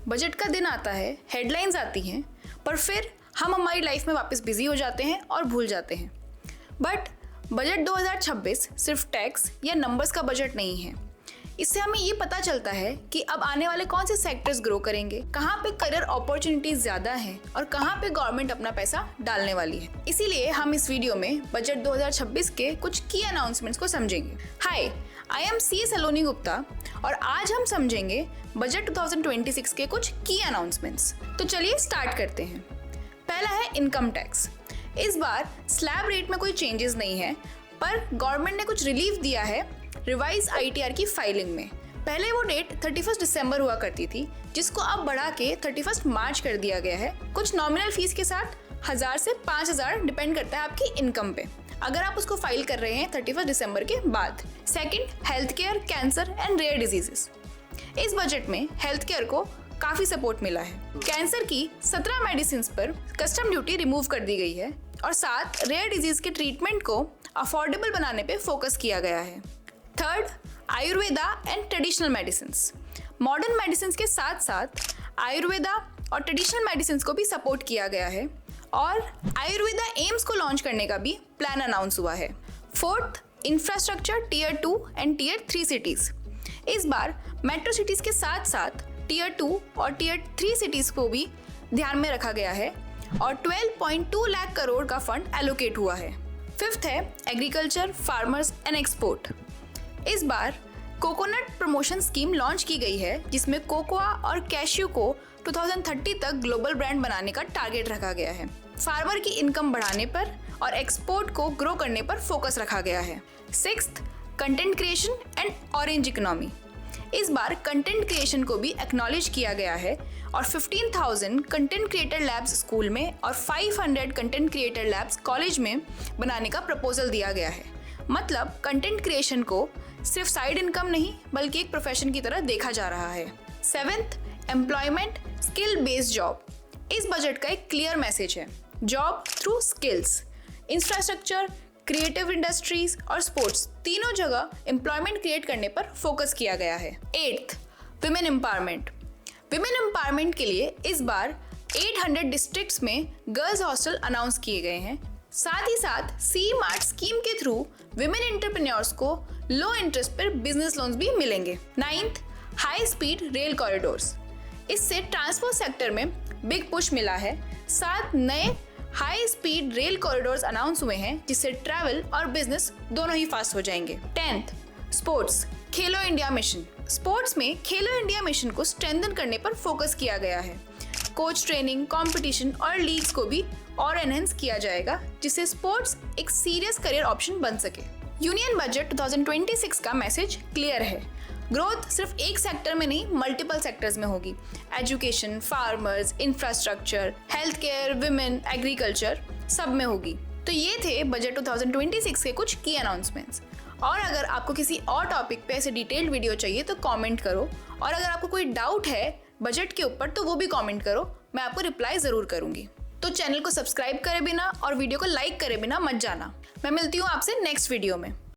Budget का दिन आता है, हेडलाइंस आती हैं, पर फिर हम हमारी लाइफ में वापस बिजी हो जाते हैं और भूल जाते हैं। बट बजट 2026 सिर्फ टैक्स या नंबर्स का बजट नहीं है। इससे हमें ये पता चलता है कि अब आने वाले कौन से सेक्टर्स ग्रो करेंगे, कहाँ पे करियर अपॉर्चुनिटीज ज़्यादा हैं और कहाँ पे गवर्नमेंट अपना पैसा डालने वाली है। इसीलिए हम इस वीडियो में बजट 2026 के कुछ की अनाउंसमेंट्स को समझेंगे। हाय, आई एम सी सलोनी गुप्ता और आज हम समझेंगे बजट 2026 के कुछ की अनाउंसमेंट्स। तो चलिए स्टार्ट करते हैं। पहला है इनकम टैक्स। इस बार स्लैब रेट में कोई चेंजेस नहीं है, पर गवर्नमेंट ने कुछ रिलीफ दिया है रिवाइज ITR की फाइलिंग में। पहले वो डेट 31 दिसंबर हुआ करती थी, जिसको अब बढ़ा के 31 मार्च कर दिया गया है। कुछ नॉमिनल फीस के साथ 1000 से 5000 डिपेंड करता है आपकी इनकम पे, अगर आप उसको फाइल कर रहे हैं 31 दिसंबर के बाद। Second, health care, cancer and rare diseases. इस बजट में हेल्थ केयर को काफी सपोर्ट मिला है। कैंसर की 17 मेडिसिन पर कस्टम ड्यूटी रिमूव कर दी गई है और साथ रेयर डिजीज के ट्रीटमेंट को अफोर्डेबल बनाने पे फोकस किया गया है। Third, Ayurveda and traditional medicine. Modern medicine के साथ साथ आयुर्वेदा और ट्रेडिशनल मेडिसिन को भी सपोर्ट किया गया है और आयुर्वेदा एम्स को लॉन्च करने का भी प्लान अनाउंस हुआ है। Fourth, infrastructure tier 2 and tier 3 cities. इस बार मेट्रो सिटीज के साथ साथ टियर 2 और टियर 3 सिटीज को भी ध्यान में रखा गया है और 12.2 लाख करोड़ का फंड एलोकेट हुआ है। फिफ्थ है एग्रीकल्चर, फार्मर्स एंड एक्सपोर्ट। इस बार कोकोनट प्रमोशन स्कीम लॉन्च की गई है, जिसमें कोकोआ और कैश्यू को 2030 तक ग्लोबल ब्रांड बनाने का टारगेट रखा गया है। फार्मर की इनकम बढ़ाने पर और एक्सपोर्ट को ग्रो करने पर फोकस रखा गया है। Sixth, content creation and orange economy. इस बार कंटेंट क्रिएशन को भी एक्नॉलेज किया गया है और 15,000 कंटेंट क्रिएटर लैब्स स्कूल में और 500 कंटेंट क्रिएटर लैब्स कॉलेज में बनाने का प्रपोजल दिया गया है। मतलब कंटेंट क्रिएशन को सिर्फ साइड इनकम नहीं बल्कि एक प्रोफेशन की तरह देखा जा रहा है। Seventh, employment, skill based job. इस बजट का एक क्लियर मैसेज है, job through skills. Infrastructure, creative industries और स्पोर्ट्स तीनों जगह एम्प्लॉयमेंट क्रिएट करने पर फोकस किया गया है। Eighth, women empowerment. Women empowerment के लिए इस बार 800 डिस्ट्रिक्ट्स में गर्ल्स हॉस्टल अनाउंस किए गए हैं। साथ ही साथ सी मार्ट स्कीम के थ्रू विमेन एंटरप्रेन्योर्स को लो इंटरेस्ट पर बिजनेस लोन्स भी मिलेंगे। Ninth, high speed rail corridors. इससे ट्रांसपोर्ट सेक्टर में बिग पुश मिला है। 7 नए high speed rail corridors announce हुए हैं, जिससे ट्रैवल और बिजनेस दोनों ही फास्ट हो जाएंगे। 10th, स्पोर्ट्स, खेलो इंडिया मिशन। स्पोर्ट्स में खेलो इंडिया मिशन को स्ट्रेंथन करने पर फोकस किया गया है। कोच ट्रेनिंग, कंपटीशन और लीग्स को भी और एनहेंस किया जाएगा, जिससे स्पोर्ट्स एक सीरियस करियर ऑप्शन बन सके। यूनियन बजट 2026 का मैसेज क्लियर है, ग्रोथ सिर्फ एक सेक्टर में नहीं मल्टीपल सेक्टर्स में होगी। Education, farmers, infrastructure, health care, women, agriculture, सब में होगी। तो ये थे बजट 2026 के कुछ की अनाउंसमेंट्स। और अगर आपको किसी और टॉपिक पे ऐसे डिटेल्ड वीडियो चाहिए तो कमेंट करो, और अगर आपको कोई डाउट है बजट के ऊपर तो वो भी कमेंट करो, मैं आपको रिप्लाई ज़रूर करूँगी। तो चैनल को सब्सक्राइब करे बिना और वीडियो को लाइक करे बिना मत जाना। मैं मिलती हूँ आपसे नेक्स्ट वीडियो में।